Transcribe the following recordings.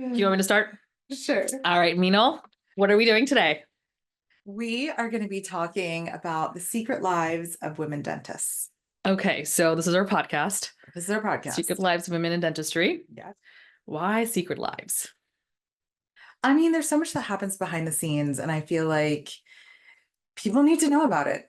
Do you want me to start? Sure. All right, Meenal, what are we doing today? We are going to be talking about the secret lives of women dentists. Okay, so this is our podcast, This is our podcast. Secret Lives of Women in Dentistry. Yes. Why secret lives? I mean, there's so much that happens behind the scenes, and I feel like people need to know about it.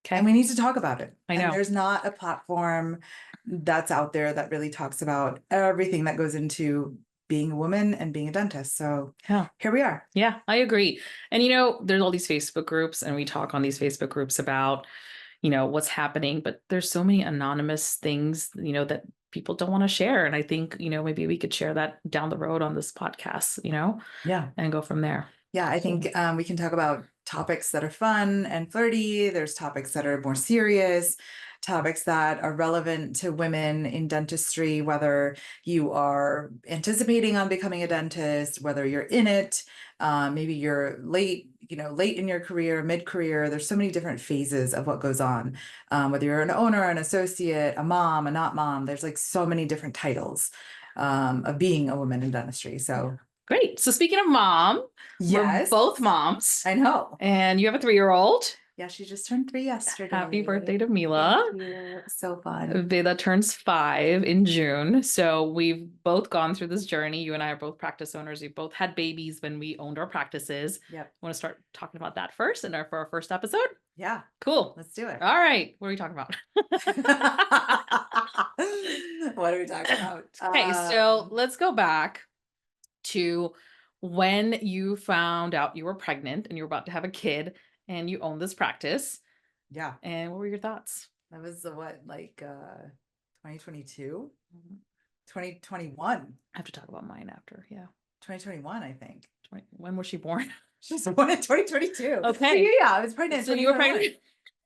Okay. And we need to talk about it. I know. And there's not a platform that's out there that really talks about everything that goes into being a woman and being a dentist. So Yeah. here we are. Yeah, I agree. And there's all these Facebook groups, and we talk on these Facebook groups about, what's happening, but there's so many anonymous things, that people don't want to share. And I think, maybe we could share that down the road on this podcast, Yeah. and go from there. Yeah, I think we can talk about topics that are fun and flirty. There's topics that are more serious, topics that are relevant to women in dentistry, whether you are anticipating on becoming a dentist, whether you're in it, maybe you're late in your career, mid-career. There's so many different phases of what goes on, whether you're an owner, an associate, a mom, a not mom. There's like so many different titles of being a woman in dentistry. So. Great. So speaking of mom, Yes. we're both moms. I know. And you have a 3-year-old. Yeah, she just turned 3 yesterday. Happy birthday to Mila. Thank you. So fun. Veda turns 5 in June. So we've both gone through this journey. You and I are both practice owners. We both had babies when we owned our practices. Yep. Want to start talking about that first for our first episode? Yeah. Cool. Let's do it. All right. What are we talking about? What are we talking about? Okay, so let's go back to when you found out you were pregnant and you were about to have a kid and you owned this practice. Yeah. And what were your thoughts? That was 2022? 2021. I have to talk about mine after. Yeah. 2021, I think. When was she born? She was born in 2022. Okay. So yeah, I was pregnant. So you were pregnant?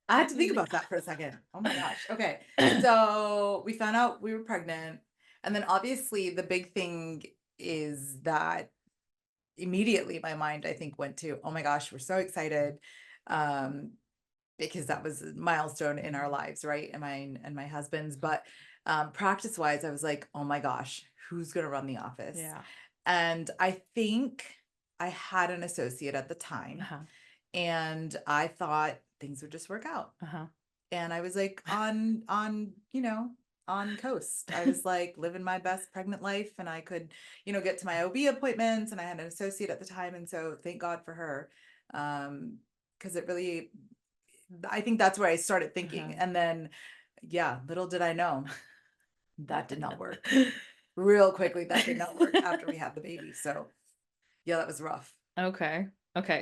I had to think about that for a second. Oh my gosh. Okay. So we found out we were pregnant. And then obviously the big thing is that immediately my mind, I think, went to, oh my gosh, we're so excited. Because that was a milestone in our lives, right? And mine and my husband's. But practice wise, I was like, oh my gosh, who's going to run the office? Yeah. And I think I had an associate at the time. And I thought things would just work out. And I was like on coast. I was like living my best pregnant life, and I could, get to my OB appointments, and I had an associate at the time. And so thank God for her. Because it really, I think that's where I started thinking. And then, yeah, little did I know that did not work. Real quickly, that did not work after we had the baby. So yeah, that was rough. Okay.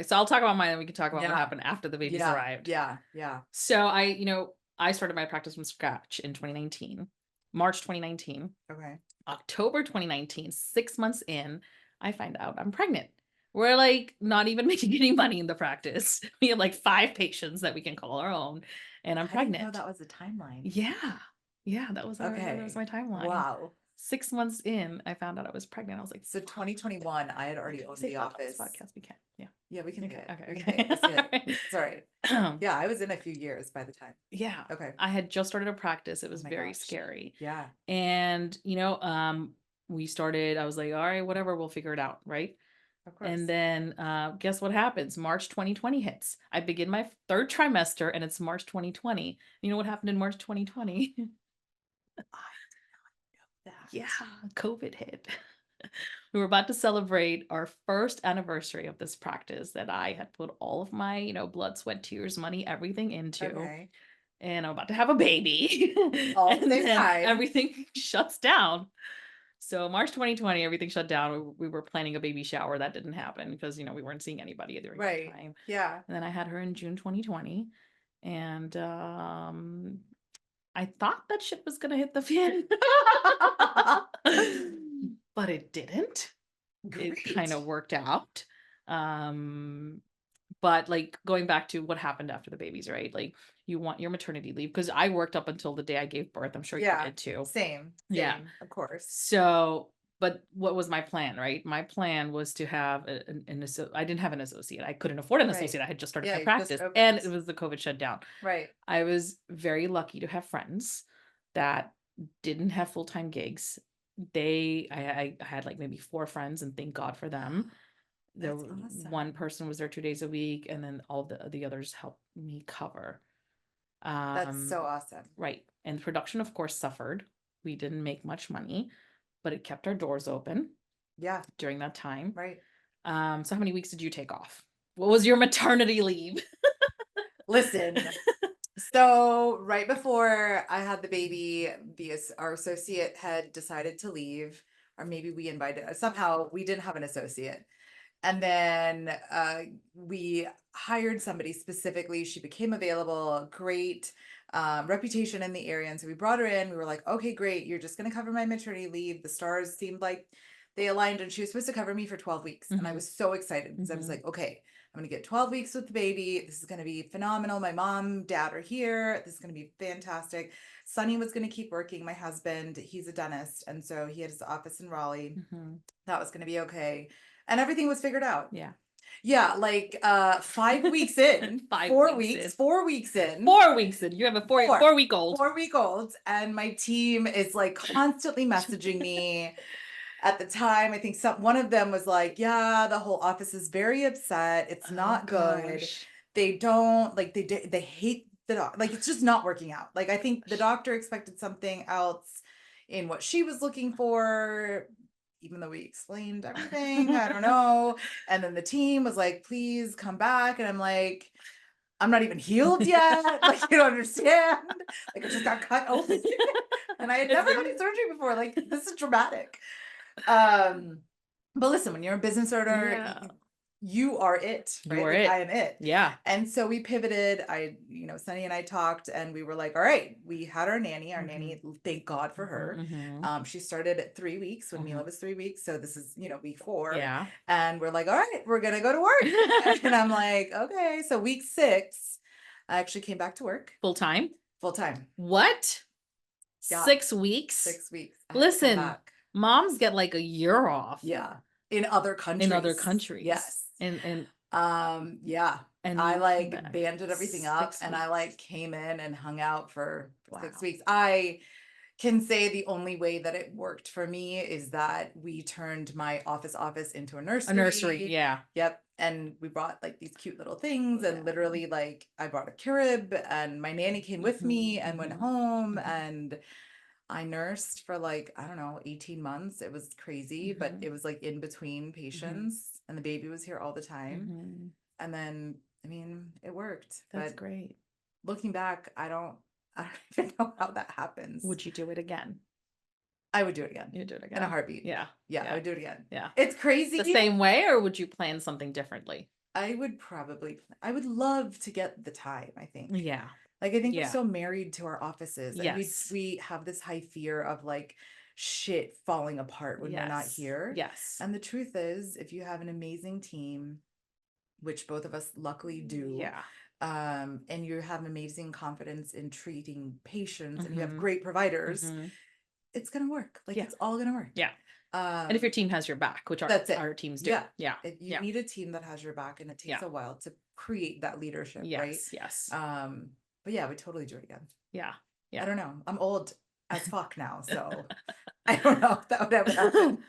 So I'll talk about mine and we can talk about what happened after the babies arrived. Yeah. So I started my practice from scratch in 2019, March 2019. Okay. October 2019, 6 months in, I find out I'm pregnant. We're like not even making any money in the practice. We have like 5 patients that we can call our own, and I'm pregnant. I didn't know that was the timeline. Yeah, that was my timeline. Wow. 6 months in, I found out I was pregnant. I was like, so 2021, I had already owned the office. Podcast, we can. Yeah, we can. Okay. Sorry. Yeah, I was in a few years by the time. Yeah. Okay. I had just started a practice. It was very scary. Yeah. And we started. I was like, all right, whatever, we'll figure it out, right? Of course. And then guess what happens? March 2020 hits. I begin my 3rd trimester, and it's March 2020. You know what happened in March 2020? Yeah, COVID hit. We were about to celebrate our first anniversary of this practice that I had put all of my, blood, sweat, tears, money, everything into. Okay. And I'm about to have a baby. All and the time. Everything shuts down. So March 2020, everything shut down. We were planning a baby shower. That didn't happen because, we weren't seeing anybody during that time. Yeah. And then I had her in June 2020. And I thought that shit was going to hit the fan. But it didn't. Great. It kind of worked out. But like going back to what happened after the babies, right? Like you want your maternity leave, because I worked up until the day I gave birth. I'm sure you did too. Same. Yeah, of course. So, but what was my plan, right? My plan was to have I didn't have an associate. I couldn't afford an associate. I had just started my practice, and it was the COVID shutdown. Right. I was very lucky to have friends that didn't have full-time gigs, I had like maybe 4 friends, and thank God for them. There That's one awesome. person was there 2 days a week, and then all the others helped me cover. That's Um, so awesome. right. And production, of course, suffered. We didn't make much money, but it kept our doors open Yeah, during that time. right. So how many weeks did you take off? What was your maternity leave? Listen, so right before I had the baby, our associate had decided to leave, or maybe we invited, somehow we didn't have an associate. And then we hired somebody specifically. She became available, great reputation in the area. And so we brought her in. We were like, okay, great. You're just going to cover my maternity leave. The stars seemed like they aligned, and she was supposed to cover me for 12 weeks. And I was so excited because I was like, okay, I'm going to get 12 weeks with the baby. This is going to be phenomenal. My mom, dad are here. This is going to be fantastic. Sonny was going to keep working. My husband, he's a dentist. And so he had his office in Raleigh. That was going to be okay. And everything was figured out. Yeah. Yeah, like 5 weeks in, 5 4 weeks weeks, in. 4 weeks in. 4 weeks in. You have a 4-week old. 4-week old, and my team is like constantly messaging me. At the time, I think one of them was like, "Yeah, the whole office is very upset. It's Oh not good. gosh. They don't like they hate the doc. Like it's just not working out. Like I think the doctor expected something else in what she was looking for, even though we explained everything. I don't know. And then the team was like, "Please come back." And I'm like, "I'm not even healed yet. Like you don't understand. Like I just got cut open, and I had never had surgery before. Like this is dramatic." But listen, when you're a business owner, Yeah. you are it, You right? are Like it. I am it. Yeah. And so we pivoted. Sunny and I talked, and we were like, all right, we had our nanny. Our nanny, thank God for her. She started at 3 weeks when Mila was 3 weeks. So this is, week 4. Yeah. And we're like, all right, we're gonna go to work. And I'm like, okay. So week 6, I actually came back to work. Full time? Full time. What? Yeah. 6 weeks? 6 weeks. Listen, moms get like a year off. Yeah. In other countries. Yes. And Yeah. and I you come back. banded everything up, 6 and I weeks. came in and hung out for 6 Wow. weeks. I can say the only way that it worked for me is that we turned my office into a nursery. A nursery, yeah. Yep. And we brought like these cute little things, and literally like I brought a crib, and my nanny came with me and went home, and I nursed for like, I don't know, 18 months. It was crazy, but it was like in between patients, and the baby was here all the time. And then, I mean, it worked. That's But great. looking back, I don't even know how that happens. Would you do it again? I would do it again. You'd do it again. In a heartbeat. Yeah. Yeah, I would do it again. Yeah. It's crazy. The same way, or would you plan something differently? I would love to get the time, I think. Yeah. Like, I think we're so married to our offices. And Yes. we have this high fear of like shit falling apart when we're not here. Yes. And the truth is, if you have an amazing team, which both of us luckily do, Yeah. and you have amazing confidence in treating patients, and you have great providers, it's gonna work. Like it's all gonna work. Yeah. And if your team has your back, which that's it. our teams do. Yeah. Yeah. You need a team that has your back, and it takes a while to create that leadership, right? Yes. But yeah, we totally do it again. Yeah. I don't know. I'm old as fuck now, so I don't know if that would ever happen.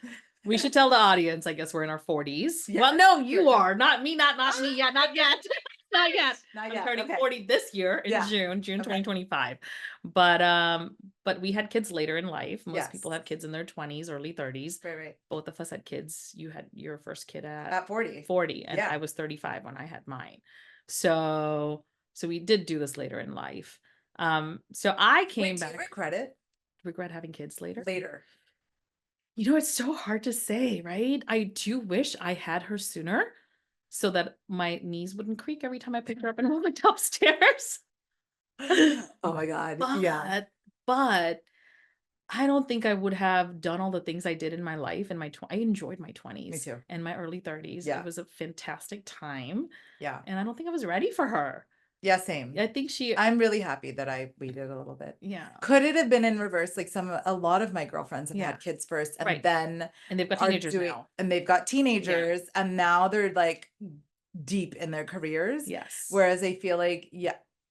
We should tell the audience, I guess we're in our 40s. Yeah. Well, no, you are. Not me, not me yet. Not yet. Not yet. Not I'm yet. turning Okay. 40 this year in June 2025. But we had kids later in life. Most people have kids in their 20s, early 30s. Right. Both of us had kids. You had your first kid At 40. 40, and I was 35 when I had mine. So we did do this later in life. So I came back. Do you regret having kids later? It's so hard to say, right? I do wish I had her sooner so that my knees wouldn't creak every time I picked her up and walked upstairs. Oh my God. But I don't think I would have done all the things I did in my life. I enjoyed my 20s. Me too. And my early 30s. Yeah. It was a fantastic time. Yeah. And I don't think I was ready for her. Yeah, same. I think I'm really happy that I waited a little bit. Yeah. Could it have been in reverse? Like a lot of my girlfriends have had kids first, and then and they've got teenagers now. And they've got teenagers, and now they're like deep in their careers. Yes. Whereas I feel like,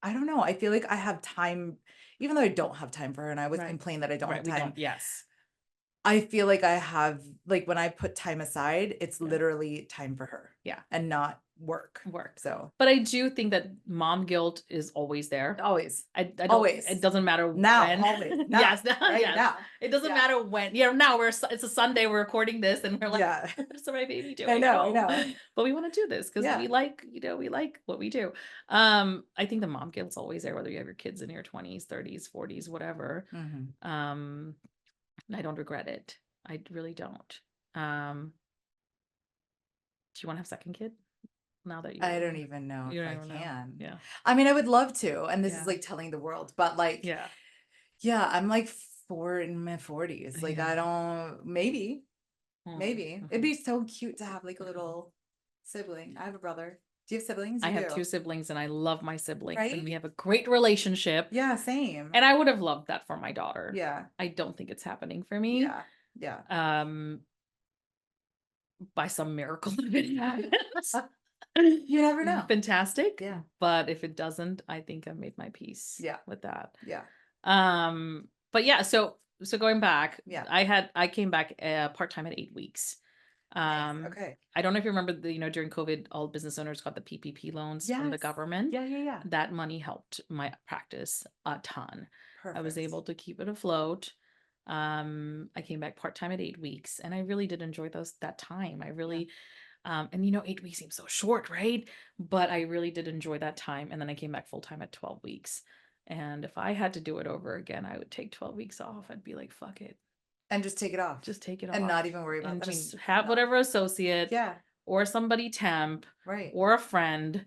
I don't know. I feel like I have time, even though I don't have time for her, and I always complain that I don't have time. I feel like I have, like, when I put time aside, it's Yeah. literally time for her. Yeah. And not work. Work. So But I do think that mom guilt is always there. always, I don't. always. It doesn't matter Now, when. always, now, Yes, right yes. now. It doesn't Yeah. matter when. Yeah, now it's a Sunday. We're recording this, and we're like, Yeah. "What's my baby I doing at know, I home?" know. But we want to do this because Yeah. we like what we do. I think the mom guilt's always there, whether you have your kids in your 20s, 30s, 40s, whatever. Mhm. And I don't regret it. I really don't. Do you want to have a second kid now that I don't even know you if don't I even know? can. Yeah. I mean, I would love to, and this is, Yeah. like, telling the world, but, like, Yeah. yeah, I'm, like, in my 40s, like, I Yeah. don't maybe, maybe. It'd Mhm. be so cute to have, like, a little sibling. I have a brother. Do you have siblings? I You have do, 2 siblings and I love my siblings and we right? have a great relationship. Yeah, same. And I would have loved that for my daughter. Yeah, I don't think it's happening for me. yeah, yeah. Um, by some miracle if it happens. You never know. Fantastic. Yeah, But if it doesn't, I think I've made my peace yeah, with that. yeah, But yeah, so going back, yeah. I came back part-time at 8 weeks. Nice, okay. I don't know if you remember during COVID, all business owners got the PPP loans from the Yes. government. Yeah, yeah, yeah. That money helped my practice a ton. I was Perfect. able to keep it afloat. I came back part-time at 8 weeks and I really did enjoy that time. I Yeah. really, and 8 weeks seems so short, right? But I really did enjoy that time. And then I came back full-time at 12 weeks. And if I had to do it over again, I would take 12 weeks off. I'd be like, fuck it. And just take it off. Just take it And off not even worry about and I mean, just have no. whatever associate Yeah, or somebody temp right, or a friend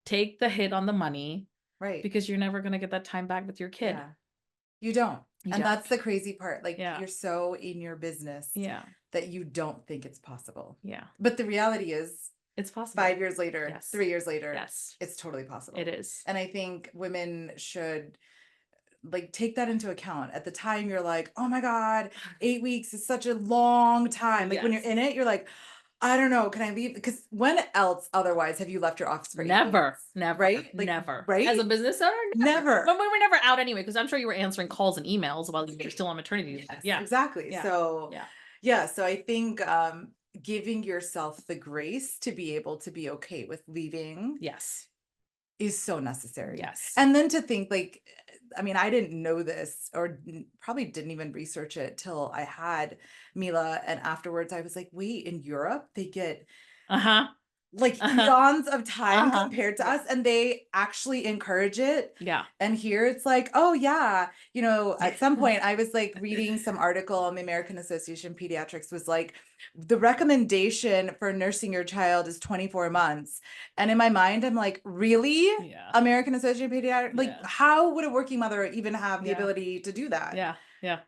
take the hit on the money right. because you're never going to get that time back with your kid. Yeah. You don't. You And don't. that's the crazy part. Like, Yeah. you're so in your business Yeah. that you don't think it's possible. Yeah. But the reality is, It's possible. 5 years later, Yes. 3 years later, Yes. it's totally possible. It is. And I think women should, like, take that into account. At the time, you're like, oh my God, 8 weeks is such a long time. Like, when you're Yes. in it, you're like, I don't know, can I leave? Because when else otherwise have you left your office for 8 Never. weeks? Never. Right? Like, Never. right? As a business owner, Never. But we were never out anyway, because I'm sure you were answering calls and emails while you were still on maternity leave. Yes, Yeah. exactly. Yeah. So Yeah. yeah, so I think giving yourself the grace to be able to be okay with leaving Yes. is so necessary. Yes. And then to think, like, I mean, I didn't know this or probably didn't even research it till I had Mila. And afterwards I was like, wait, in Europe, they get Uh-huh. like Uh-huh. eons of time Uh-huh. compared to Yeah. us, and they actually encourage it. Yeah. And here it's like, oh yeah, at some point I was like reading some article on the American Association of Pediatrics was like, the recommendation for nursing your child is 24 months. And in my mind, I'm like, really? Yeah. American Association of Pediatrics? Like, Yeah. how would a working mother even have the Yeah. ability to do that? Yeah. Yeah.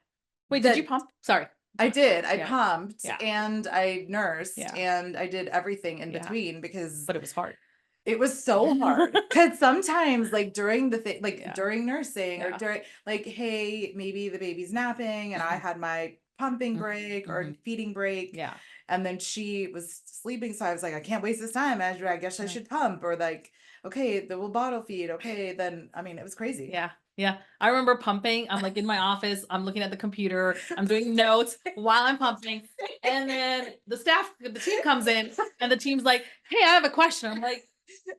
Wait, did you That pump? Sorry. I did. I Yeah. pumped Yeah. and I nursed Yeah. and I did everything in Yeah. between because But it was hard. it was so hard. Because sometimes, like, during the thing, like Yeah. during nursing or Yeah. during, like, hey, maybe the baby's napping and I had my pumping Mhm. break or Mhm. feeding break. Yeah. And then she was sleeping. So I was like, I can't waste this time. I guess I Yeah. should pump, or like, okay, then we'll bottle feed. Okay. Then, I mean, it was crazy. Yeah. Yeah. I remember pumping. I'm like in my office. I'm looking at the computer. I'm doing notes while I'm pumping. And then the team comes in and the team's like, hey, I have a question. I'm like,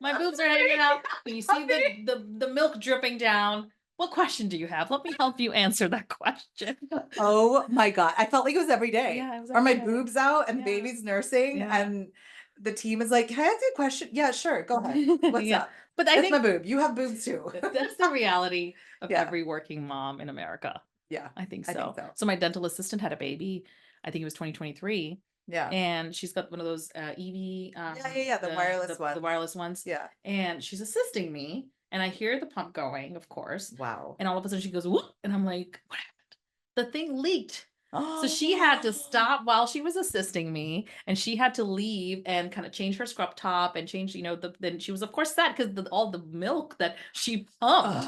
my boobs are hanging out. Can you see the milk dripping down? What question do you have? Let me help you answer that question. Oh my God. I felt like it was every day. Yeah, it was Are my every day. boobs out and the Yeah. baby's nursing Yeah. and the team is like, can I ask you a question? Yeah, sure. Go ahead. What's Yeah. up? But I That's my think boob. You have boobs too. that's the reality of Yeah. every working mom in America. Yeah. I think I think so. so. So my dental assistant had a baby. I think it was 2023. Yeah. And she's got one of those EV, Yeah. The wireless one. the wireless ones. Yeah. And she's assisting me, and I hear the pump going, of course. Wow. And all of a sudden she goes, whoop, and I'm like, what happened? The thing leaked. So she had to stop while she was assisting me, and she had to leave and kind of change her scrub top and change, then she was of course sad because all the milk that she pumped,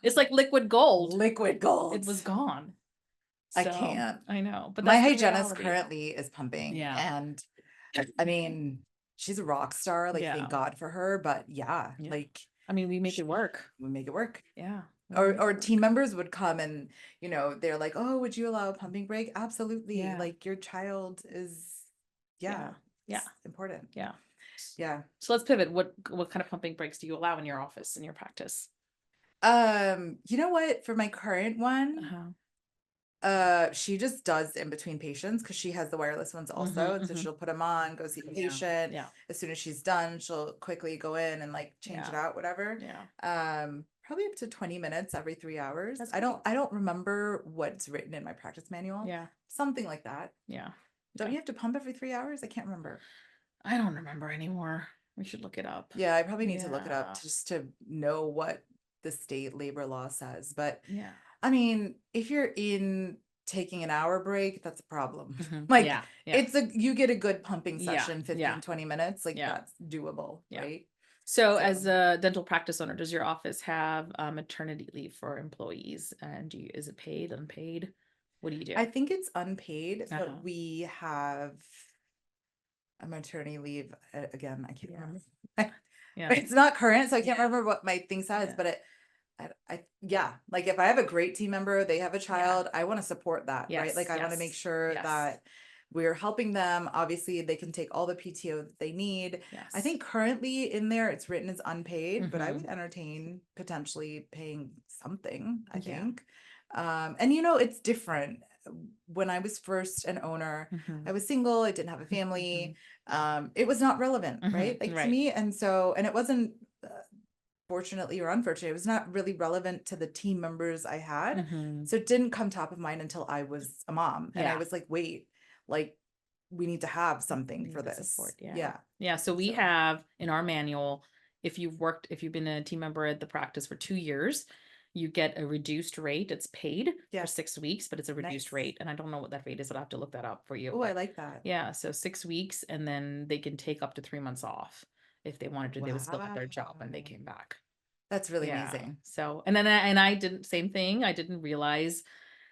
it's like liquid gold. Liquid gold. It was gone. I So, can't. I know, but My that's the hygienist reality. currently is pumping. Yeah. And I mean, she's a rock star. Like, Yeah. thank God for her. But yeah, Yeah. like, I mean, we make it work. we make it work. Yeah. or work. team members would come and, they're like, oh, would you allow a pumping break? Absolutely. Yeah. Like your child is, yeah, Yeah. Yeah. it's important. Yeah. Yeah. So let's pivot. What kind of pumping breaks do you allow in your office, in your practice? You know what? For my current one, Uh-huh. she just does in between patients because she has the wireless ones also. And so Mm-hmm. she'll put them on, go see the patient. Yeah. As soon as she's done, she'll quickly go in and like change it Yeah. out, whatever. Yeah. Probably up to 20 minutes every 3 hours. That's I don't remember what's written in my practice manual. Yeah. Something like that. Yeah. Don't Yeah. you have to pump every 3 hours? I can't remember. I don't remember anymore. We should look it up. Yeah, I probably need to look it up Yeah. just to know what the state labor law says. But Yeah. I mean, if you're in taking an hour break, that's a problem. Mm-hmm. Like Yeah. Yeah. you get a good pumping Yeah. session, 15, Yeah. 20 minutes, like Yeah. that's doable, Yeah. right? So, So as a dental practice owner, does your office have maternity leave for employees? And is it paid, unpaid? What do you do? I think it's unpaid, Uh-huh. but we have a maternity leave. Again, I can't Yeah. remember. Yeah. It's not current, so I can't Yeah. remember what my thing says, Yeah. but yeah, like if I have a great team member, they have a child, I want to support that, right? Yes. Like I want to make Yes. sure Yes. that we're helping them. Obviously, they can take all the PTO that they need. Yes. I think currently in there it's written as unpaid, but I Mhm. would entertain potentially paying something, I Yeah. think. And it's different. When I was first an owner, Mhm. I was single, I didn't have a family. It was not relevant, right? Like to Right. me. And so, and it wasn't fortunately or unfortunately, it was not really relevant to the team members I had. Mhm. So it didn't come top of mind until I was a mom. And I Yeah. was like, wait, like we need to have We something for need the this. support. Yeah. Yeah. Yeah. So we So have in our manual, if you've been a team member at the practice for 2 years, you get a reduced rate. It's paid yeah. for 6 weeks, but it's a reduced Nice. rate. And I don't know what that rate is. I'll have to look that up for you. Oh, I But like that. yeah, so 6 weeks, and then they can take up to 3 months off if they wanted to. They would still have their job when they Wow. came back. That's really Yeah. amazing. So, and then I didn't, same thing. I didn't realize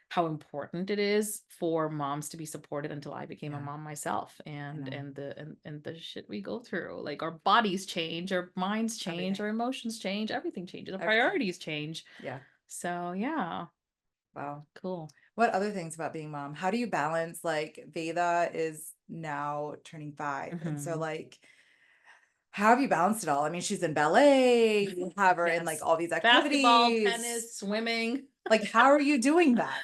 how important it is for moms to be supported until I became a Yeah. mom myself, I and know. the shit we go through. Like our bodies change, our minds change, Everything. our emotions change, everything changes, our Everything. priorities change. Yeah. So yeah, Wow. cool. What other things about being mom? How do you balance like Veda is now turning 5. And so Mhm. like how have you balanced it all? I mean, she's in ballet, you have her in like Yes. all these Basketball, activities. tennis, swimming. Like, how are you doing that?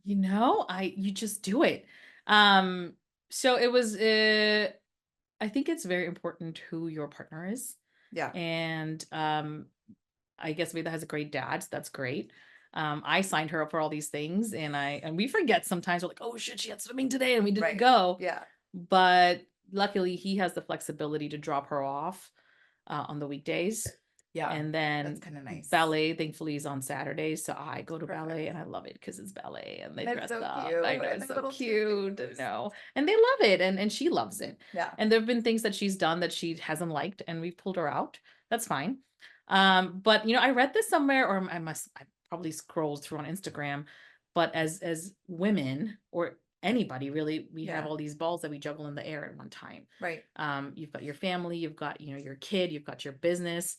You just do it. So it was I think it's very important who your partner is. Yeah. And I guess Veda has a great dad, so that's great. I signed her up for all these things, and we forget sometimes. We're like, oh shit, she had swimming today and we didn't Right. go. Yeah. But luckily he has the flexibility to drop her off on the weekdays. Yeah. And That's then kind of nice. ballet, thankfully, is on Saturdays. So I go to ballet, Perfect. and I love it because it's ballet and they And it's dress so up. cute. I know And it's the so little cute. tutus. No, and they love it, and she loves it. Yeah. And there have been things that she's done that she hasn't liked, and we've pulled her out. That's fine. But I read this somewhere, or I probably scrolled through on Instagram. But as women, or anybody really, we have Yeah. all these balls that we juggle in the air at one time. Right. You've got your family, you've got your kid, you've got your business,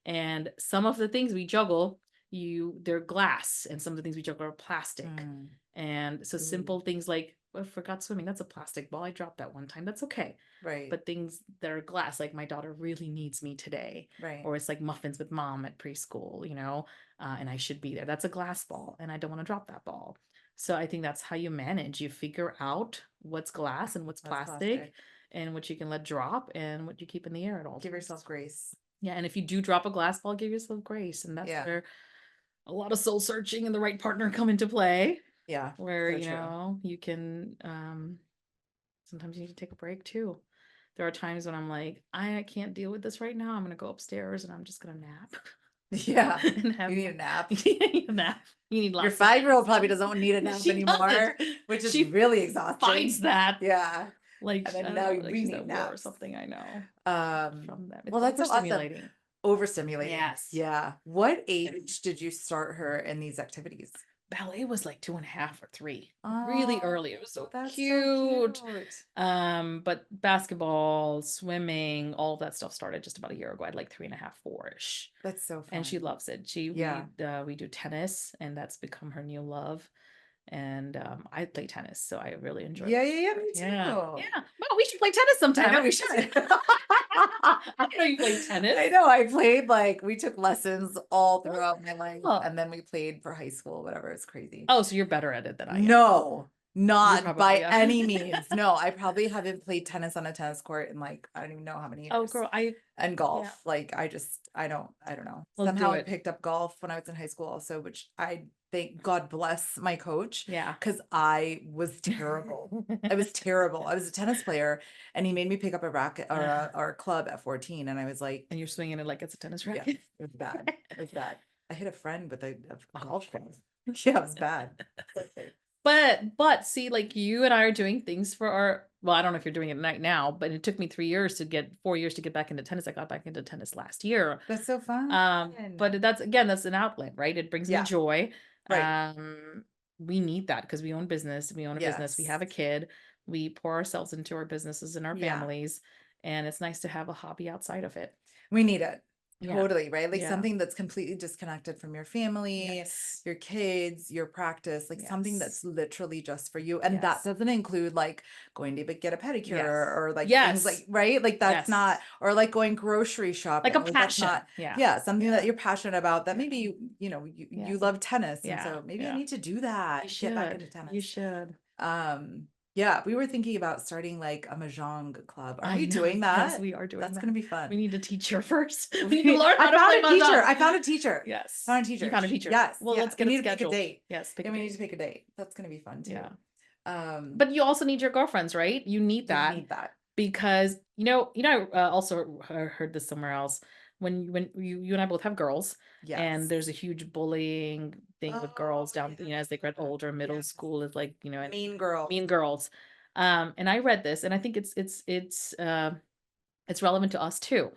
and some of the things we juggle, they're glass, and some of the things we juggle are plastic. Mm. And so Ooh. simple things like, I forgot swimming, that's a plastic ball, I dropped that one time, that's okay. Right. But things that are glass, like my daughter really needs me today, Right. or it's like muffins with mom at preschool, and I should be there, that's a glass ball, and I don't want to drop that ball. So I think that's how you manage. You figure out what's glass and what's plastic, and what you can let drop and what you keep in the air at all Give times. yourself grace. Yeah, and if you do drop a glass ball, give yourself grace, and that's Yeah. where a lot of soul searching and the right partner come into play. Yeah. Where So true. you can sometimes you need to take a break too. There are times when I'm like, I can't deal with this right now. I'm gonna go upstairs and I'm just gonna nap. Yeah. And have You need a nap. you need a nap. You need Your lots of 5-year-old probably doesn't need a nap She anymore, doesn't. which is She really exhausting. finds that. Yeah. Like, And I then don't now know, like we she's need at war or naps. something, I know. From them. It's Well, that's so awesome. overstimulating. Overstimulating. Yes. Yeah. What age did you start her in these activities? ballet was like 2.5 or 3, really Oh, early. It was so that's so cute. cute. But basketball, swimming, all of that stuff started just about a year ago. I had like 3.5, 4-ish, That's so and she fun. loves it. Yeah. We do tennis, and that's become her new love. And I play tennis, so I really enjoy Yeah, that. yeah, yeah, me Yeah, too. yeah. Well, we should play tennis I sometime. know we should. I didn't know you played tennis. I know. I played like we took lessons all throughout my life, Oh. and then we played for high school, whatever. It's crazy. Oh, so you're better at it than I am. No, You're not probably by any means. No, I probably haven't played tennis on a tennis court in like I don't even know how many Oh, years. girl, And yeah. golf, like I don't know. Let's Somehow do I it. picked up golf when I was in high school also, which I thank God bless my coach Yeah. because I was terrible. I was terrible. I was a tennis player, and he made me pick up a racket or a club at 14, and I was like, And you're swinging it like it's a tennis yeah, racket. it was bad. It was bad. I hit a friend with a golf club. Yeah, it was bad. But see, like you and I are doing things for our, well, I don't know if you're doing it right now, but it took me 4 years to get back into tennis. I got back into tennis last year. That's so fun. But that's an outlet, right? It brings me Yeah, joy. right. We need that because we own business. We own a business. We Yes. have a kid. We pour ourselves into our businesses and our Yeah. families, and it's nice to have a hobby outside of it. We need it. Yeah. Totally, right? Like Yeah. something that's completely disconnected from your family, Yes. your kids, your practice, like something Yes. that's literally just for you. And that Yes. doesn't include like going to get a pedicure Yes. or like things Yes. like, right? Like that's Yes. not, or like going grocery shopping. Like a That's passion. not, Yeah. yeah, something that Yeah. you're passionate about that maybe you Yeah. love tennis. And Yeah. so maybe I Yeah. need to do that, You get back into should. tennis. You should. Yeah, we were thinking about starting like a mahjong club. Are I we know. doing that? Yes, we are doing That's that. gonna be fun. We need a teacher first. We need to learn how I to play found a teacher. mahjong. I found a teacher. Yes. Found a teacher. You found a teacher. Yes. Well, yeah. let's get we it need to pick a scheduled. date. Yes, pick a And we need date. to pick a date. That's gonna be fun too. Yeah. But you also need your girlfriends, right? You need you that need that. because I also heard this somewhere else. When you and I both have girls, and Yes. there's a huge bullying thing with girls down, as they get older, middle school is like, and Mean girl. mean girls. And I read this, and I think it's relevant to us too.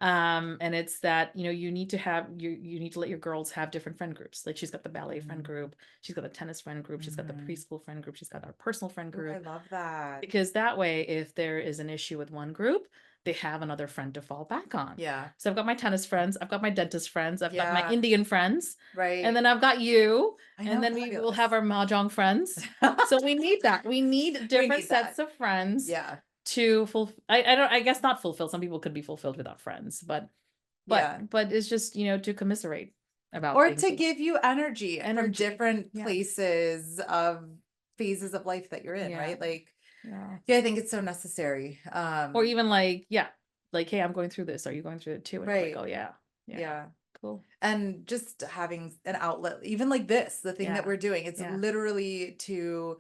And it's that, you need to let your girls have different friend groups. Like she's got the ballet friend group, she's got a tennis friend group, she's got the preschool friend group, she's got our personal friend Ooh, I group. love that. Because that way, if there is an issue with one group, they have another friend to fall back on. Yeah. So I've got my tennis friends, I've got my dentist friends, I've got my Yeah. Indian friends, Right. and then I've got you, I know, and then we will fabulous. have our mahjong friends. So we need that. We need different need sets that. of friends Yeah. to fulfill. I guess not fulfill. Some people could be fulfilled without friends, but Yeah. it's just, to commiserate about Or things. to give you energy from Energy. different Yeah. places of phases of life that you're in, Yeah. right? Like, Yeah. yeah, I think it's so necessary. Or even like, hey, I'm going through this. Are you going through it too? And you're Right. like, oh yeah. Yeah. Cool. And just having an outlet, even like this, the thing that Yeah. we're doing, it's Yeah. literally to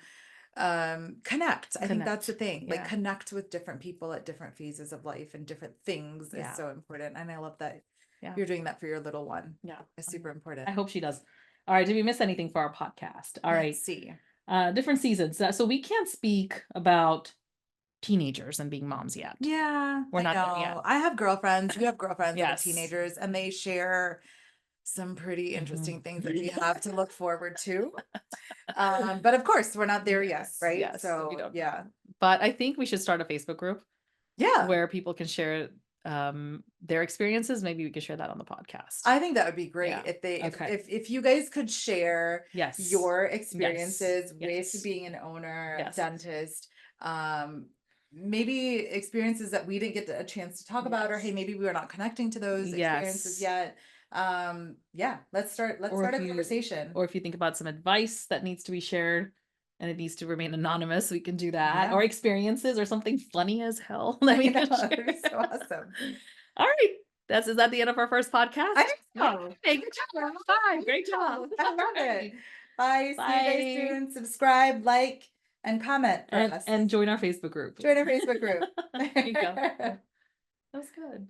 connect. I think that's the Connect. thing. Like Yeah. connect with different people at different phases of life and different things Yeah. is so important. And I love that Yeah. you're doing that for your little one. Yeah. It's super important. I hope she does. All right. Did we miss anything for our podcast? All right. Let's see. Different seasons. So we can't speak about teenagers and being moms yet. Yeah, We're I not there know. yet. I have girlfriends. You have girlfriends that are Yes. teenagers, and they share some pretty interesting things that we have to look forward to. But of course, we're not there yet, right? Yes. So We don't. yeah, But I think we should start a Facebook group yeah. where people can share their experiences. Maybe we could share that on the podcast. I think that would be great Yeah. if they Okay. if you guys could share Yes. your experiences Yes. with being an owner, Yes. dentist, maybe experiences that we didn't get a chance to talk about, or hey, maybe we were not connecting to those experiences yet. Yeah, let's start a conversation. Or if you think about some advice that needs to be shared and it needs to remain anonymous, we can do that. Yeah. Or experiences or something funny as hell that we can share. That'd be so awesome. All right. Is that the end of our first podcast? I think so. Hey, good job. Bye. Great job. I love it. Bye. Bye. See you guys soon. Subscribe, like, and comment for us. And join our Facebook group. Join our Facebook group. There you go. That was good.